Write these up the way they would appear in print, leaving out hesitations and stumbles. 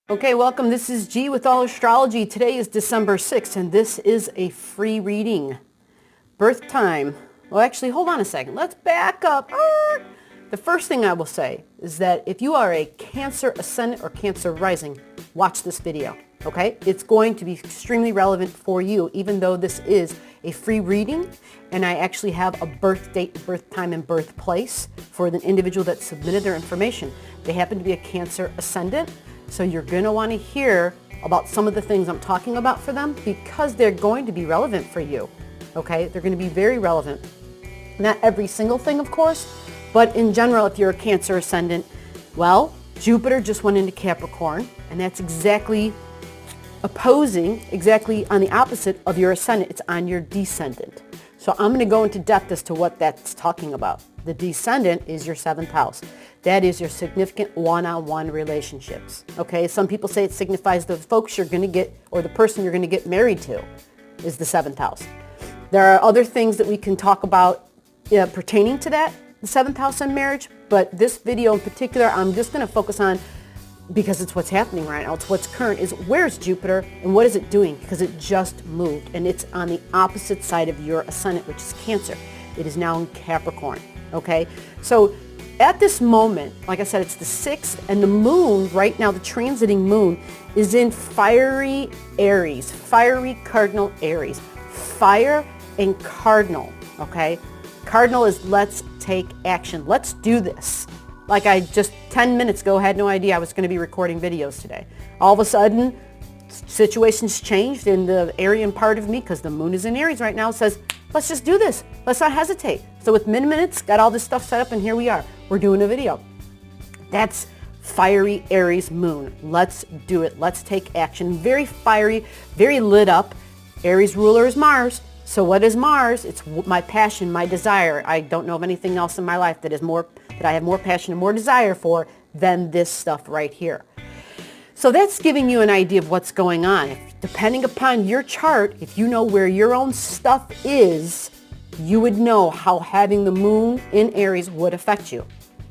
Okay, welcome. This is G with All Astrology. Today is December 6th, and this is a free reading. Birth time. Well, actually, hold on a second. Let's back up. The first thing I will say is that if you are a Cancer Ascendant or Cancer Rising, watch this video, okay? It's going to be extremely relevant for you, even though this is a free reading, and I actually have a birth date, birth time, and birthplace for the individual that submitted their information. They happen to be a Cancer Ascendant. So you're going to want to hear about some of the things I'm talking about for them because they're going to be relevant for you, okay? They're going to be very relevant. Not every single thing, of course, but in general, if you're a Cancer Ascendant, well, Jupiter just went into Capricorn, and that's exactly on the opposite of your Ascendant. It's on your Descendant. So I'm going to go into depth as to what that's talking about. The Descendant is your 7th house. That is your significant one-on-one relationships. Okay, some people say it signifies the folks you're going to get, or the person you're going to get married to is the 7th house. There are other things that we can talk about pertaining to that, the 7th house and marriage, but this video in particular, I'm just going to focus on, because it's what's happening right now, it's what's current, is where's Jupiter and what is it doing? Because it just moved, and it's on the opposite side of your Ascendant, which is Cancer. It is now in Capricorn, okay? So at this moment, like I said, it's the 6th, and the moon, right now, the transiting moon, is in fiery Aries, fiery cardinal Aries. Fire and cardinal, okay? Cardinal is let's take action. Let's do this. Like I just 10 minutes ago had no idea I was going to be recording videos today. All of a sudden, situations changed in the Arian part of me, because the moon is in Aries right now, says, let's just do this. Let's not hesitate. So with minutes, got all this stuff set up, and here we are. We're doing a video. That's fiery Aries moon. Let's do it. Let's take action. Very fiery, very lit up. Aries ruler is Mars. So what is Mars? It's my passion, my desire. I don't know of anything else in my life that I have more passion and more desire for than this stuff right here. So that's giving you an idea of what's going on. Depending upon your chart, if you know where your own stuff is, you would know how having the moon in Aries would affect you.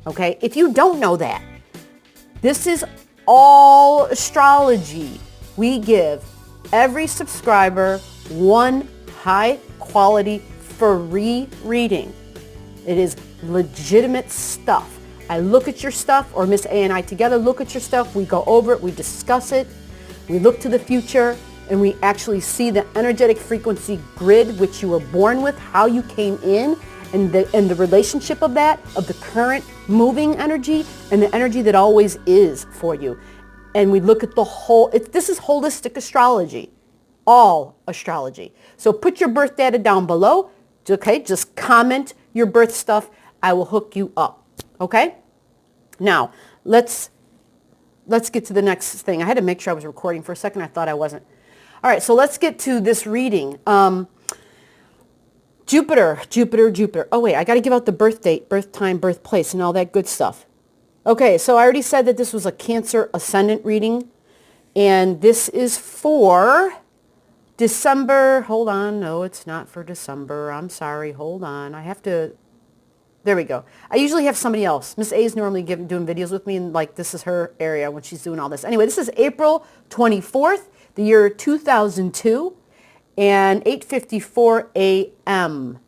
Okay? If you don't know that, this is all astrology. We give every subscriber one high quality free reading. It is legitimate stuff. I look at your stuff, or Miss A and I together look at your stuff. We go over it. We discuss it. We look to the future, and we actually see the energetic frequency grid which you were born with, how you came in, and the relationship of that, of the current moving energy and the energy that always is for you. And we look at the whole, this is holistic astrology, all astrology. So put your birth data down below, okay? Just comment your birth stuff. I will hook you up, okay? Now, let's get to the next thing. I had to make sure I was recording for a second. I thought I wasn't. All right, so let's get to this reading. Jupiter. Oh, wait, I got to give out the birth date, birth time, birthplace, and all that good stuff. Okay, so I already said that this was a Cancer Ascendant reading, and this is for December. Hold on. No, it's not for December. I'm sorry. Hold on. I have to. There we go. I usually have somebody else. Miss A is normally doing videos with me, and like this is her area when she's doing all this. Anyway, this is April 24th, the year 2002, and 8:54 a.m.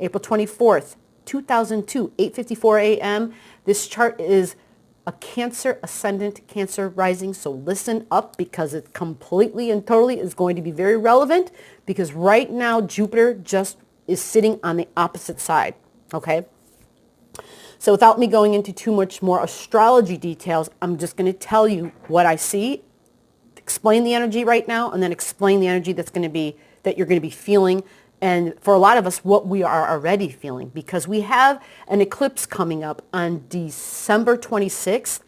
April 24th, 2002, 8:54 a.m. This chart is a Cancer Ascendant, Cancer Rising, so listen up because it completely and totally is going to be very relevant, because right now Jupiter just is sitting on the opposite side, okay? So without me going into too much more astrology details, I'm just going to tell you what I see, explain the energy right now, and then explain the energy that you're going to be feeling, and for a lot of us, what we are already feeling, because we have an eclipse coming up on December 26th,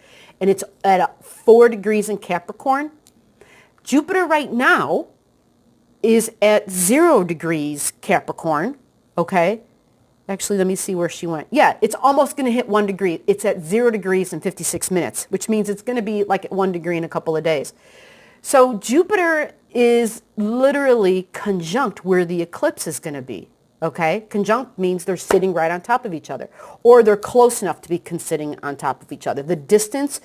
and it's at 4 degrees in Capricorn. Jupiter right now is at 0 degrees Capricorn, okay? Actually, let me see where she went. Yeah, it's almost going to hit 1 degree. It's at 0 degrees in 56 minutes, which means it's going to be like at 1 degree in a couple of days. So Jupiter is literally conjunct where the eclipse is going to be, okay? Conjunct means they're sitting right on top of each other, or they're close enough to be sitting on top of each other. The distance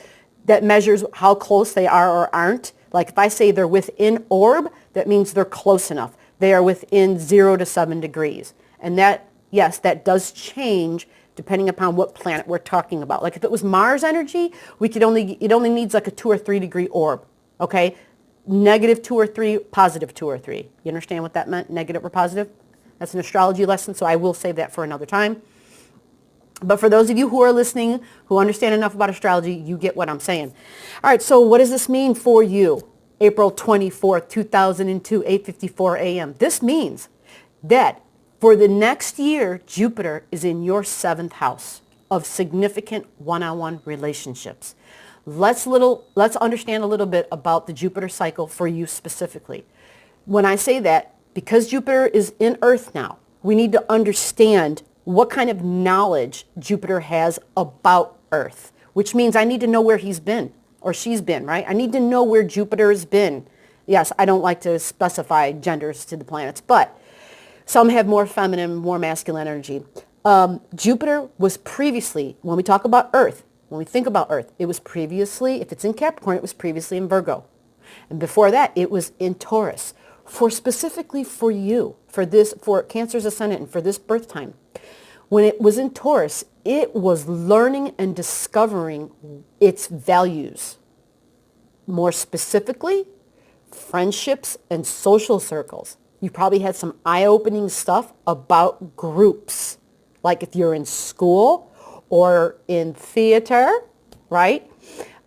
that measures how close they are or aren't. Like if I say they're within orb, that means they're close enough. They are within 0 to 7 degrees. And that, yes, that does change depending upon what planet we're talking about. Like if it was Mars energy, it only needs like a 2 or 3 degree orb, okay? Negative 2 or 3, positive 2 or 3. You understand what that meant, negative or positive? That's an astrology lesson, so I will save that for another time. But for those of you who are listening, who understand enough about astrology, you get what I'm saying. All right, so what does this mean for you? April 24th, 2002, 8:54 a.m. This means that for the next year, Jupiter is in your 7th house of significant one-on-one relationships. Let's understand a little bit about the Jupiter cycle for you specifically. When I say that, because Jupiter is in Earth now, we need to understand what kind of knowledge Jupiter has about Earth, which means I need to know where he's been or she's been, right? I need to know where Jupiter has been. Yes, I don't like to specify genders to the planets, but some have more feminine, more masculine energy. Jupiter was previously, when we talk about Earth, when we think about Earth, it was previously, if it's in Capricorn, it was previously in Virgo. And before that, it was in Taurus. Specifically for you, for Cancer's Ascendant and for this birth time, when it was in Taurus, it was learning and discovering its values. More specifically, friendships and social circles. You probably had some eye-opening stuff about groups, like if you're in school or in theater, right?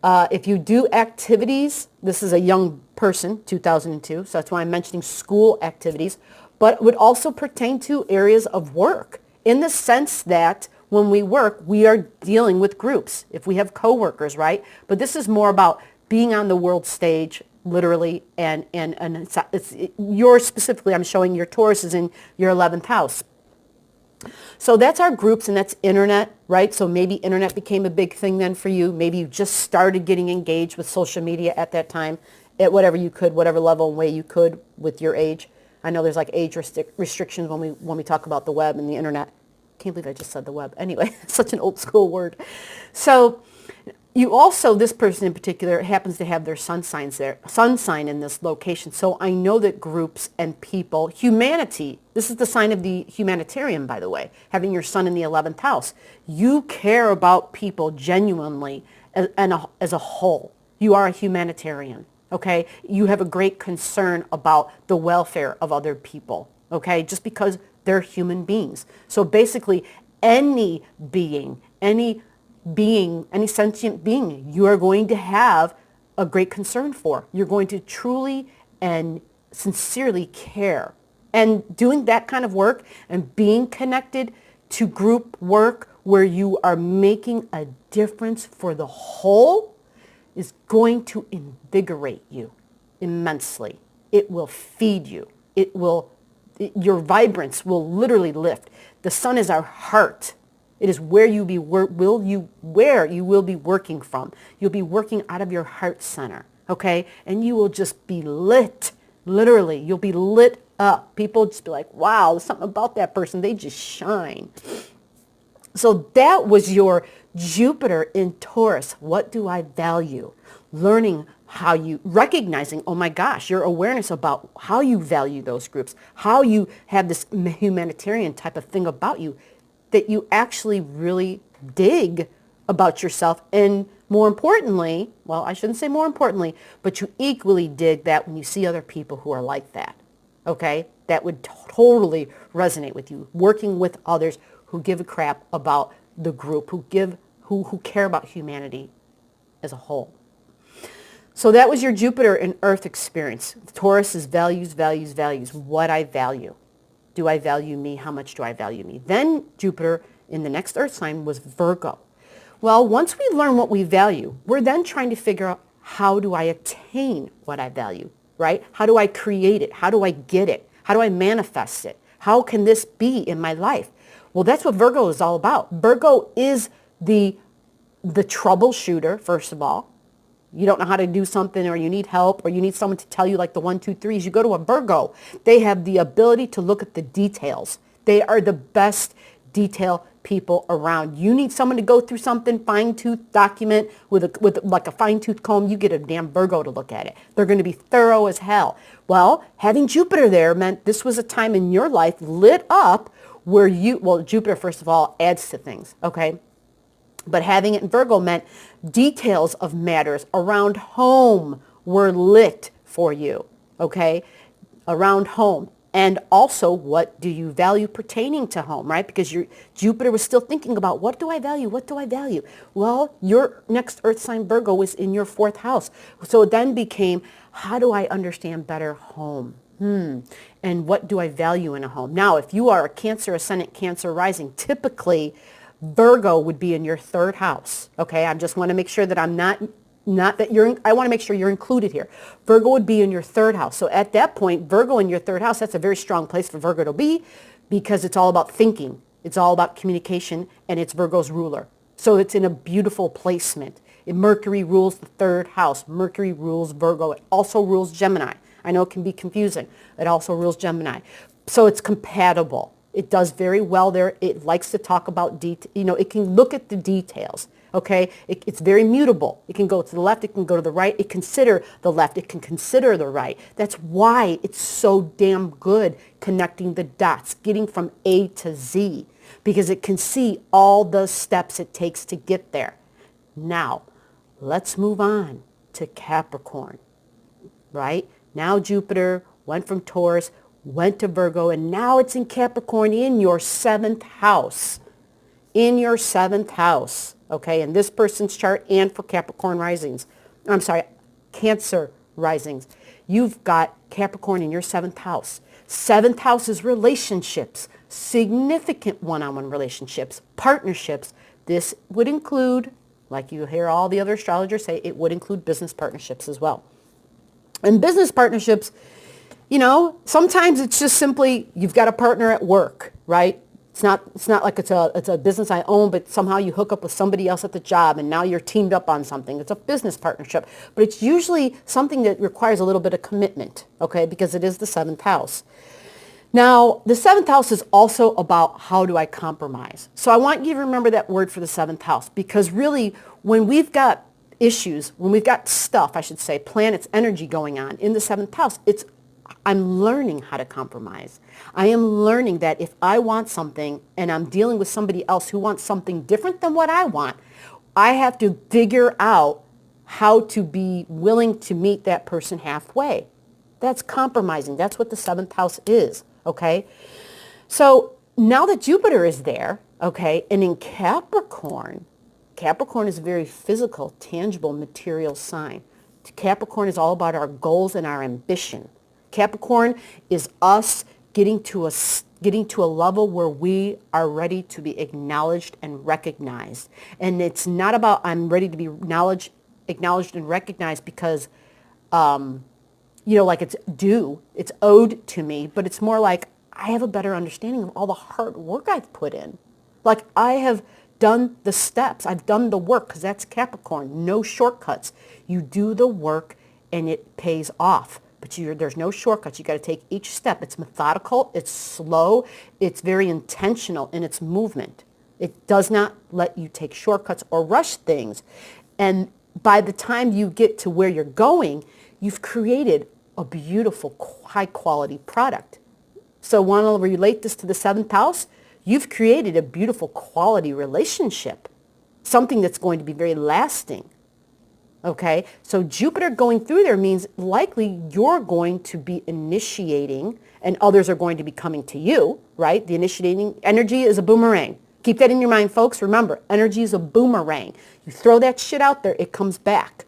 If you do activities, this is a young person, 2002, so that's why I'm mentioning school activities, but it would also pertain to areas of work in the sense that when we work, we are dealing with groups. If we have coworkers, right? But this is more about being on the world stage, literally, and yours specifically, I'm showing your Taurus is in your 11th house. So that's our groups, and that's internet, right? So maybe internet became a big thing then for you. Maybe you just started getting engaged with social media at that time, at whatever you could, whatever level and way you could with your age. I know there's like age restrictions when we talk about the web and the internet. Can't believe I just said the web. Anyway, such an old school word. So you also, this person in particular, happens to have their sun sign in this location. So I know that groups and people, humanity, this is the sign of the humanitarian, by the way, having your sun in the 11th house. You care about people genuinely as a whole. You are a humanitarian, okay? You have a great concern about the welfare of other people, okay? Just because they're human beings. So basically, any sentient being, you are going to have a great concern for. You're going to truly and sincerely care. And doing that kind of work and being connected to group work where you are making a difference for the whole is going to invigorate you immensely. It will feed you. Your vibrance will literally lift. The sun is our heart. It is where you will be working from. You'll be working out of your heart center, okay? And you will just be lit, literally. You'll be lit up. People just be like, wow, there's something about that person. They just shine. So that was your Jupiter in Taurus. What do I value? Learning how you, recognizing, oh my gosh, your awareness about how you value those groups, how you have this humanitarian type of thing about you that you actually really dig about yourself. And more importantly, well, I shouldn't say more importantly, but you equally dig that when you see other people who are like that, okay? That would totally resonate with you. Working with others who give a crap about the group, who care about humanity as a whole. So that was your Jupiter and Earth experience. Taurus is values, values, values. What I value. Do I value me? How much do I value me? Then Jupiter in the next Earth sign was Virgo. Well, once we learn what we value, we're then trying to figure out how do I attain what I value, right? How do I create it? How do I get it? How do I manifest it? How can this be in my life? Well, that's what Virgo is all about. Virgo is the troubleshooter, first of all. You don't know how to do something, or you need help, or you need someone to tell you like the 1, 2, 3s. You go to a Virgo. They have the ability to look at the details. They are the best detail people around. You need someone to go through something, fine-tooth document with like a fine-tooth comb, you get a damn Virgo to look at it. They're going to be thorough as hell. Well, having Jupiter there meant this was a time in your life lit up where Jupiter, first of all, adds to things, okay? But having it in Virgo meant details of matters around home were lit for you, okay? Around home. And also, what do you value pertaining to home, right? Because Jupiter was still thinking about, what do I value? What do I value? Well, your next Earth sign Virgo was in your 4th house. So it then became, how do I understand better home? And what do I value in a home? Now, if you are a Cancer Ascendant, Cancer rising, typically Virgo would be in your 3rd house, okay? I just want to make sure that I'm not that I want to make sure you're included here. Virgo would be in your 3rd house. So at that point, Virgo in your 3rd house, that's a very strong place for Virgo to be because it's all about thinking. It's all about communication, and it's Virgo's ruler. So it's in a beautiful placement. Mercury rules the 3rd house. Mercury rules Virgo. It also rules Gemini. I know it can be confusing. It also rules Gemini. So it's compatible. It does very well there. It likes to talk about it can look at the details. Okay, it's very mutable. It can go to the left, it can go to the right, it can consider the left, it can consider the right. That's why it's so damn good connecting the dots, getting from A to Z, because it can see all the steps it takes to get there. Now, let's move on to Capricorn, right? Now Jupiter went from Taurus, went to Virgo, and now it's in Capricorn in your 7th house. In your 7th house. Okay, in this person's chart and for Capricorn risings. I'm sorry, Cancer risings. You've got Capricorn in your 7th house. 7th house is relationships, significant one-on-one relationships, partnerships. This would include, like you hear all the other astrologers say, it would include business partnerships as well. And business partnerships, sometimes it's just simply you've got a partner at work, right? It's not like it's a business I own, but somehow you hook up with somebody else at the job and now you're teamed up on something. It's a business partnership, but it's usually something that requires a little bit of commitment, okay, because it is the 7th house. Now, the 7th house is also about how do I compromise. So I want you to remember that word for the 7th house, because really when we've got issues, when we've got stuff, I should say, planets, energy going on in the 7th house, I'm learning how to compromise. I am learning that if I want something and I'm dealing with somebody else who wants something different than what I want, I have to figure out how to be willing to meet that person halfway. That's compromising. That's what the 7th house is, okay? So now that Jupiter is there, okay, and in Capricorn is a very physical, tangible, material sign. Capricorn is all about our goals and our ambition. Capricorn is us getting to a level where we are ready to be acknowledged and recognized. And it's not about I'm ready to be acknowledged and recognized because, like it's due, it's owed to me, but it's more like I have a better understanding of all the hard work I've put in. Like I have done the steps, I've done the work, because that's Capricorn, no shortcuts. You do the work and it pays off. But there's no shortcuts. You got to take each step. It's methodical. It's slow. It's very intentional in its movement. It does not let you take shortcuts or rush things. And by the time you get to where you're going, you've created a beautiful, high-quality product. So I want to relate this to the 7th house. You've created a beautiful, quality relationship, something that's going to be very lasting. Okay, so Jupiter going through there means likely you're going to be initiating and others are going to be coming to you, right? The initiating energy is a boomerang. Keep that in your mind, folks. Remember, energy is a boomerang. You throw that shit out there, it comes back.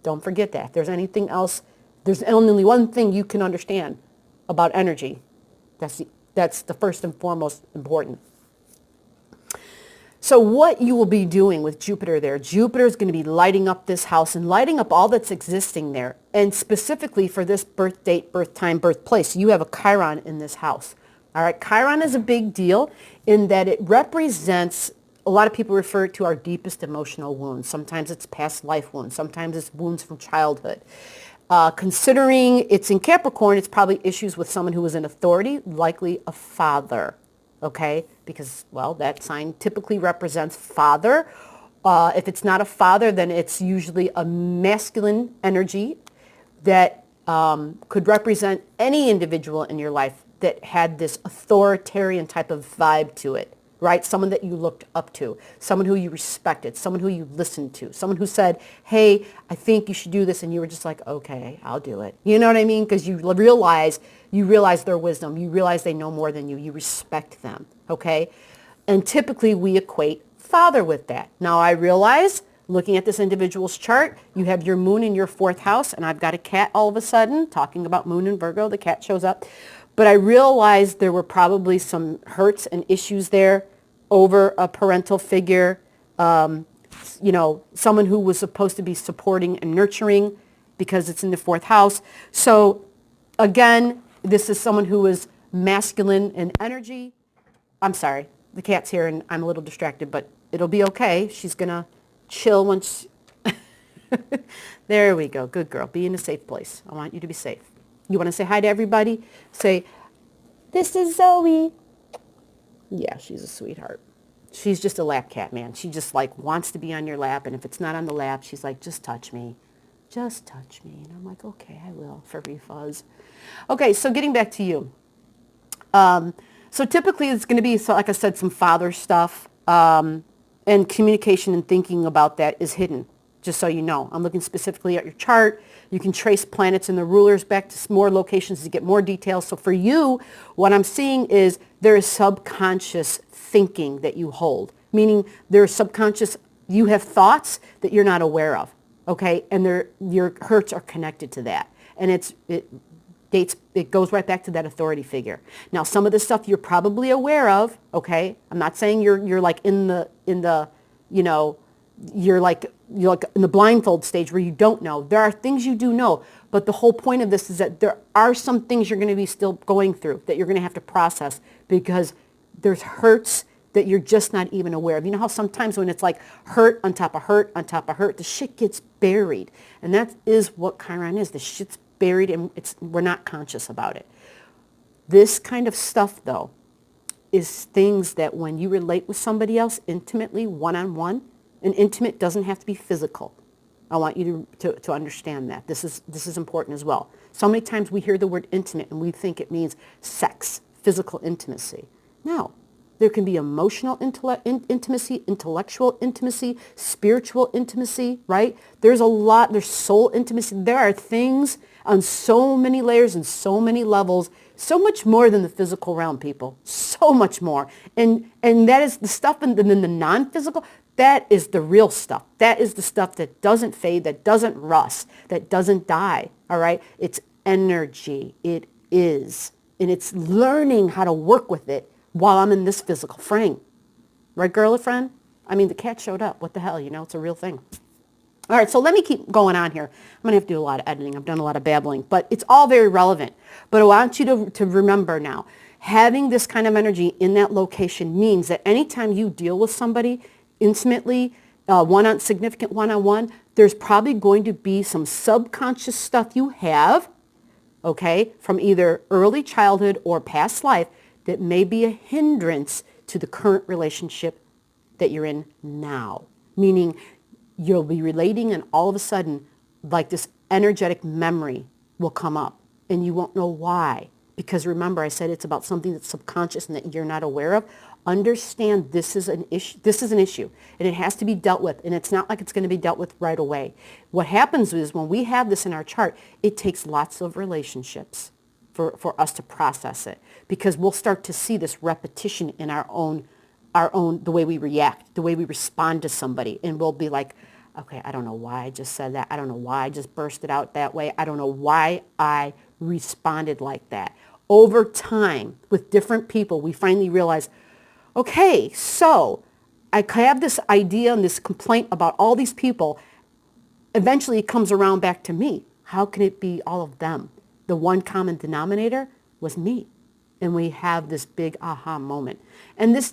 Don't forget that. If there's anything else, there's only one thing you can understand about energy. That's the first and foremost important. So what you will be doing with Jupiter there, Jupiter is going to be lighting up this house and lighting up all that's existing there. And specifically for this birth date, birth time, birthplace, you have a Chiron in this house. All right, Chiron is a big deal in that it represents, a lot of people refer to our deepest emotional wounds. Sometimes it's past life wounds. Sometimes it's wounds from childhood. Considering it's in Capricorn, it's probably issues with someone who was in authority, likely a father. okay? Because, well, that sign typically represents father. If it's not a father, then it's usually a masculine energy that could represent any individual in your life that had this authoritarian type of vibe to it, right? Someone that you looked up to, someone who you respected, someone who you listened to, someone who said, hey, I think you should do this, and you were just like, okay, I'll do it. You know what I mean? Because you realize their wisdom. You realize they know more than you. You respect them, okay? And typically we equate father with that. Now I realize, looking at this individual's chart, you have your moon in your 4th house, and I've got a cat all of a sudden, talking about moon and Virgo, the cat shows up. But I realized there were probably some hurts and issues there over a parental figure, someone who was supposed to be supporting and nurturing because it's in the 4th house. So again, this is someone who is masculine in energy. I'm sorry, the cat's here and I'm a little distracted, but it'll be okay. She's going to chill once. There we go. Good girl. Be in a safe place. I want you to be safe. You want to say hi to everybody? Say, this is Zoe. Yeah, she's a sweetheart. She's just a lap cat, man. She just like wants to be on your lap. And if it's not on the lap, she's like, just touch me. Just touch me. And I'm like, okay, I will. Furry fuzz. Okay, so getting back to you. So typically it's going to be, so like I said, some father stuff. And communication and thinking about that is hidden. Just so you know, I'm looking specifically at your chart. You can trace planets and the rulers back to more locations to get more details. So for you, what I'm seeing is there is subconscious thinking that you hold, meaning there's subconscious, you have thoughts that you're not aware of, okay? And your hurts are connected to that. And it goes right back to that authority figure. Now, some of the stuff you're probably aware of, okay? I'm not saying you're like in the you're like in the blindfold stage where you don't know. There are things you do know, but the whole point of this is that there are some things you're going to be still going through that you're going to have to process because there's hurts that you're just not even aware of. You know how sometimes when it's like hurt on top of hurt on top of hurt, the shit gets buried. And that is what Chiron is. The shit's buried and we're not conscious about it. This kind of stuff, though, is things that when you relate with somebody else intimately, one-on-one, and intimate doesn't have to be physical. I want you to understand that. This is important as well. So many times we hear the word intimate and we think it means sex, physical intimacy. No. There can be emotional intimacy, intellectual intimacy, spiritual intimacy, right? There's soul intimacy. There are things on so many layers and so many levels, so much more than the physical realm, people. So much more. And that is the stuff, and then the non-physical, that is the real stuff. That is the stuff that doesn't fade, that doesn't rust, that doesn't die, all right? It's energy. It is. And it's learning how to work with it while I'm in this physical frame. Right, girlfriend? I mean, the cat showed up. What the hell? It's a real thing. All right, so let me keep going on here. I'm going to have to do a lot of editing. I've done a lot of babbling, but it's all very relevant. But I want you to remember now, having this kind of energy in that location means that anytime you deal with somebody intimately, significant one-on-one, there's probably going to be some subconscious stuff you have, okay, from either early childhood or past life that may be a hindrance to the current relationship that you're in now. Meaning you'll be relating and all of a sudden, like this energetic memory will come up and you won't know why. Because remember, I said it's about something that's subconscious and that you're not aware of. Understand this is an issue. This is an issue, and it has to be dealt with, and it's not like it's going to be dealt with right away. What happens is when we have this in our chart, it takes lots of relationships for us to process it, because we'll start to see this repetition in our own the way we react, the way we respond to somebody, and we'll be like, okay, I don't know why I just said that. I don't know why I just bursted out that way. I don't know why I responded like that. Over time, with different people, we finally realize, okay, so I have this idea and this complaint about all these people. Eventually it comes around back to me. How can it be all of them? The one common denominator was me. And we have this big aha moment. And this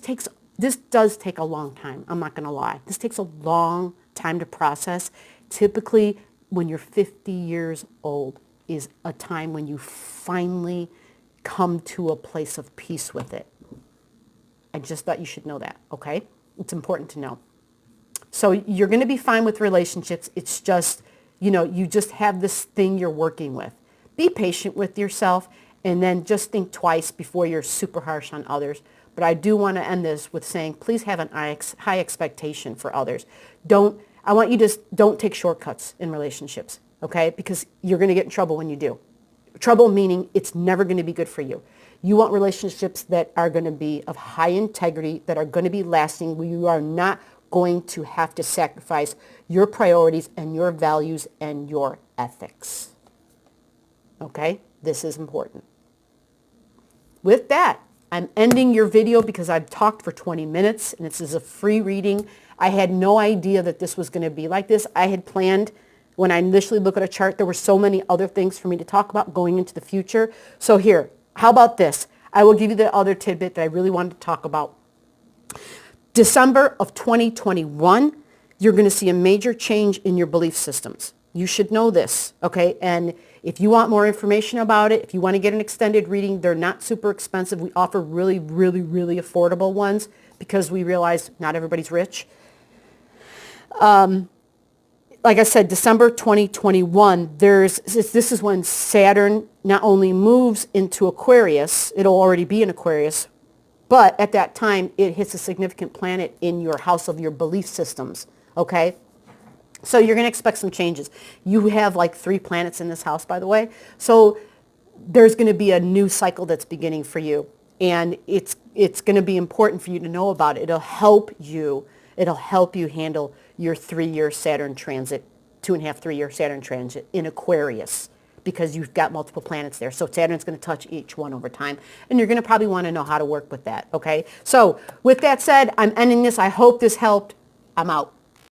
does take a long time. I'm not going to lie. This takes a long time to process. Typically, when you're 50 years old is a time when you finally come to a place of peace with it. I just thought you should know that, okay? It's important to know. So you're going to be fine with relationships. It's just, you just have this thing you're working with. Be patient with yourself, and then just think twice before you're super harsh on others. But I do want to end this with saying, please have an high expectation for others. I want you to don't take shortcuts in relationships, okay? Because you're going to get in trouble when you do. Trouble meaning it's never going to be good for you. You want relationships that are going to be of high integrity, that are going to be lasting, where you are not going to have to sacrifice your priorities and your values and your ethics. Okay? This is important. With that, I'm ending your video because I've talked for 20 minutes and this is a free reading. I had no idea that this was going to be like this. I had planned, when I initially look at a chart, there were so many other things for me to talk about going into the future. So here, how about this? I will give you the other tidbit that I really wanted to talk about. December of 2021, you're going to see a major change in your belief systems. You should know this, okay? And if you want more information about it, if you want to get an extended reading, they're not super expensive. We offer really, really, really affordable ones because we realize not everybody's rich. Like I said, December 2021, this is when Saturn not only moves into Aquarius, it'll already be in Aquarius, but at that time, it hits a significant planet in your house of your belief systems, okay? So you're going to expect some changes. You have like 3 planets in this house, by the way. So there's going to be a new cycle that's beginning for you. And it's going to be important for you to know about it. It'll help you handle your 3-year Saturn transit, 2.5, 3-year Saturn transit in Aquarius, because you've got multiple planets there. So Saturn's going to touch each one over time. And you're going to probably want to know how to work with that, okay? So with that said, I'm ending this. I hope this helped. I'm out.